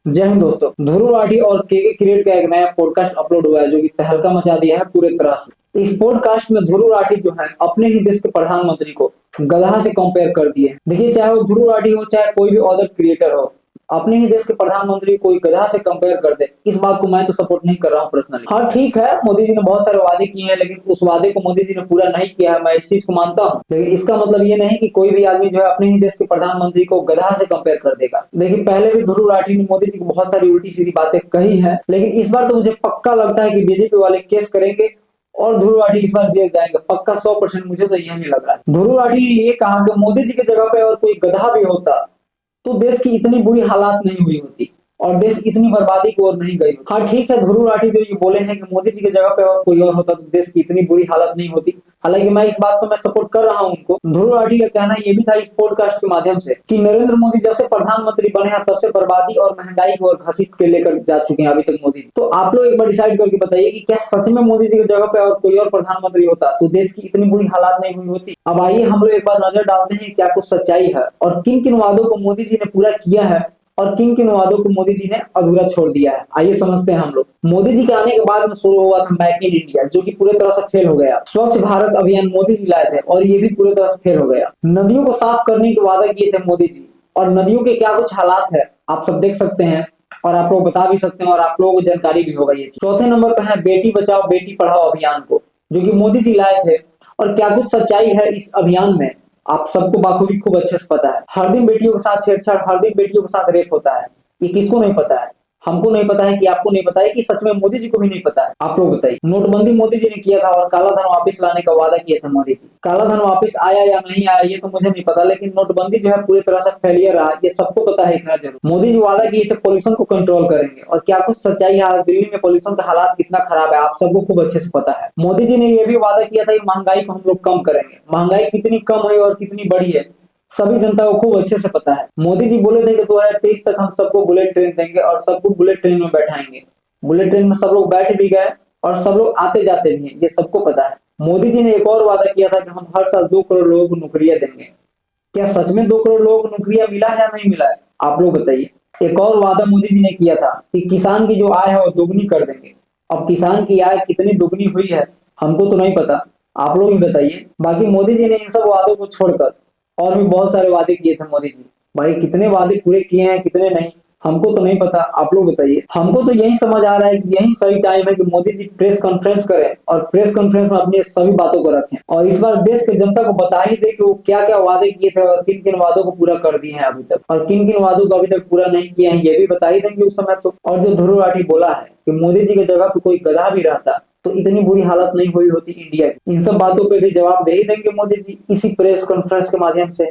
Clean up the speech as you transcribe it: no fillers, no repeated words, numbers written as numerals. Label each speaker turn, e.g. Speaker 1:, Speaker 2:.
Speaker 1: जय हिंद दोस्तों। ध्रुव राठी और के क्रिएट का एक नया पॉडकास्ट अपलोड हुआ है जो कि तहलका मचा दिया है पूरे तरह से। इस पॉडकास्ट में ध्रुव राठी जो है अपने ही देश के प्रधानमंत्री को गधा से कंपेयर कर दिए हैं। देखिए, चाहे वो ध्रुव राठी हो चाहे कोई भी अदर क्रिएटर हो, अपने ही देश के प्रधानमंत्री को कोई गधा से कंपेयर कर दे, इस बात को मैं तो सपोर्ट नहीं कर रहा हूँ पर्सनली। हाँ ठीक है, मोदी जी ने बहुत सारे वादे किए हैं, लेकिन उस वादे को मोदी जी ने पूरा नहीं किया है, मैं इस चीज को मानता हूँ। लेकिन इसका मतलब ये नहीं कि कोई भी आदमी जो है अपने ही देश के प्रधानमंत्री को गधा से कंपेयर कर देगा। लेकिन पहले भी ध्रुव राठी ने मोदी जी को बहुत सारी उल्टी सीधी बातें कही है, लेकिन इस बार तो मुझे पक्का लगता है कि बीजेपी वाले केस करेंगे और ध्रुव राठी इस बार जेल जाएंगे, पक्का 100%। मुझे तो यही लग रहा है। ध्रुव राठी ने ये कहा कि मोदी जी की जगह पे और कोई गधा भी होता तो देश की इतनी बुरी हालात नहीं हुई होती और देश इतनी बर्बादी की ओर नहीं गई होती। हाँ ठीक है, ध्रुव राठी जो ये बोले हैं कि मोदी जी की जगह पे और कोई और होता तो देश की इतनी बुरी हालत नहीं होती। हालांकि मैं इस बात को मैं सपोर्ट कर रहा हूं उनको। ध्रुव राठी का कहना ये भी था इस पॉडकास्ट के माध्यम से कि नरेंद्र मोदी जब से प्रधानमंत्री बने हैं तब से बर्बादी और महंगाई की ओर घसीट के लेकर जा चुके हैं अभी तक मोदी जी। तो आप लोग एक बार डिसाइड करके बताइए कि क्या सच में मोदी जी की जगह पे और कोई और प्रधानमंत्री होता तो देश की इतनी बुरी हालात नहीं हुई होती। अब आइए हम लोग एक बार नजर डालते हैं क्या कुछ सच्चाई है और किन किन वादों को मोदी जी ने पूरा किया है और किन किन वादों को मोदी जी ने अधूरा छोड़ दिया है। आइए समझते हैं हम लोग। मोदी जी के आने के बाद में शुरू हुआ था मेक इन इंडिया, जो कि पूरे तरह से फेल हो गया। स्वच्छ भारत अभियान मोदी जी लाए थे और ये भी पूरे तरह से फेल हो गया। नदियों को साफ करने के वादा किए थे मोदी जी, और नदियों के क्या कुछ हालात है आप सब देख सकते हैं और आप लोग बता भी सकते हैं और आप लोगों को जानकारी भी होगा। ये चौथे नंबर पर है बेटी बचाओ बेटी पढ़ाओ अभियान को, जो कि मोदी जी लाए थे। और क्या कुछ सच्चाई है इस अभियान में आप सबको बाखूबी खूब अच्छे से पता है। हर दिन बेटियों के साथ छेड़छाड़, हर दिन बेटियों के साथ रेप होता है। ये किसको नहीं पता है? हमको नहीं पता है कि आपको नहीं पता है कि सच में मोदी जी को भी नहीं पता है? आप लोग बताइए। नोटबंदी मोदी जी ने किया था और काला धन वापस लाने का वादा किए थे मोदी जी। काला धन वापस आया या नहीं आया ये तो मुझे नहीं पता, लेकिन नोटबंदी जो है पूरी तरह से फेलियर रहा, ये सबको पता है। इतना जरूर मोदी जी वादा किए थे पोल्यूशन को कंट्रोल करेंगे, और क्या कुछ सच्चाई है? दिल्ली में पोल्यूशन का हालात कितना खराब है आप सबको खूब अच्छे से पता है। मोदी जी ने यह भी वादा किया था कि महंगाई को हम लोग कम करेंगे। महंगाई कितनी कम हुई और कितनी बढ़ी है सभी जनता को खूब अच्छे से पता है। मोदी जी बोले थे कि 2023 तक हम सबको बुलेट ट्रेन देंगे और सबको बुलेट ट्रेन में बैठाएंगे। बुलेट ट्रेन में सब लोग बैठ भी गए और सब लोग आते जाते भी हैं, ये सबको पता है। मोदी जी ने एक और वादा किया था कि हम हर साल 2 करोड़ लोगों को नौकरियां देंगे। क्या सच में 2 करोड़ लोगों को नौकरियां मिला है या नहीं मिला है? आप लोग बताइए। एक और वादा मोदी जी ने किया था कि किसान की जो आय है वो दोगुनी कर देंगे। अब किसान की आय कितनी दोगुनी हुई है हमको तो नहीं पता, आप लोग ही बताइए। बाकी मोदी जी ने इन सब वादों को छोड़कर और भी बहुत सारे वादे किए थे मोदी जी। भाई कितने वादे पूरे किए हैं कितने नहीं हमको तो नहीं पता, आप लोग बताइए। हमको तो यही समझ आ रहा है कि यही सही टाइम है कि मोदी जी प्रेस कॉन्फ्रेंस करें और प्रेस कॉन्फ्रेंस में अपनी सभी बातों को रखें और इस बार देश की जनता को बता ही दे कि वो क्या क्या वादे किए थे और किन किन वादों को पूरा कर दिए हैं अभी तक, और किन किन वादों को अभी तक पूरा नहीं किए हैं ये भी बता ही देंगे उस समय तो। और जो ध्रुव राठी बोला है कि मोदी जी की जगह पे कोई गधा भी रहता तो इतनी बुरी हालत नहीं हुई होती इंडिया की, इन सब बातों पे भी जवाब दे ही देंगे मोदी जी इसी प्रेस कॉन्फ्रेंस के माध्यम से।